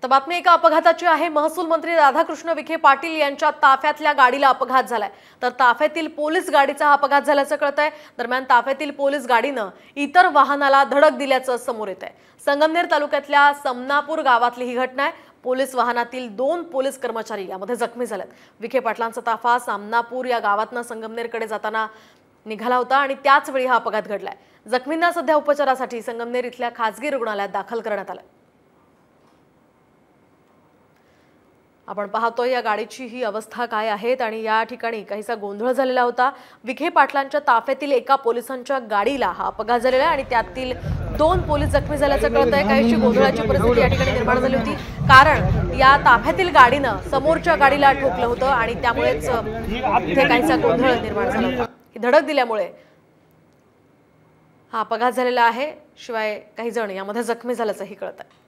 आता बातमी एका अपघाताची आहे। महसूल मंत्री राधाकृष्ण विखे पाटील यांच्या ताफ्यातल्या गाडीला अपघात झालाय, तर ताफ्यातील पोलीस गाडीचा हा अपघात झाल्याचं कळतंय। दरम्यान ताफ्यातील पोलीस गाडीनं इतर वाहनाला धडक दिल्याचं समोर येतंय। संगमनेर तालुक्यातल्या समनापूर गावातली ही घटना आहे। पोलीस वाहनातील 2 पोलीस कर्मचारी यामध्ये जखमी झालेत। विखे पाटलांचा ताफा समनापूर या गावातनं संगमनेरकडे जाताना निघाला होता आणि त्याच वेळी हा अपघात घडलाय। जखमींना सध्या उपचारासाठी संगमनेर इथल्या खासगी रुग्णालयात दाखल करण्यात आलं। आपण पाहतोय या गाडीची ही अवस्था काय आहे आणि या ठिकाणी काहीसा गोंधळ झालेला होता। विखे पाटलांच्या ताफ्यातील एका पोलिसांच्या गाडीला हा अपघात झालेला आहे आणि त्यातील 2 पोलीस जखमी झाल्याचं कळतंय। काहीशी गोंधळाची परिस्थिती या ठिकाणी निर्माण झाली होती, कारण या ताफ्यातील गाडीनं समोरच्या गाडीला ठोकलं होतं आणि त्यामुळेच इथे काहीसा गोंधळ निर्माण झाला होता। ही धडक दिल्यामुळे हा अपघात झालेला आहे। शिवाय काही जण यामध्ये जखमी झाल्याचंही कळतंय।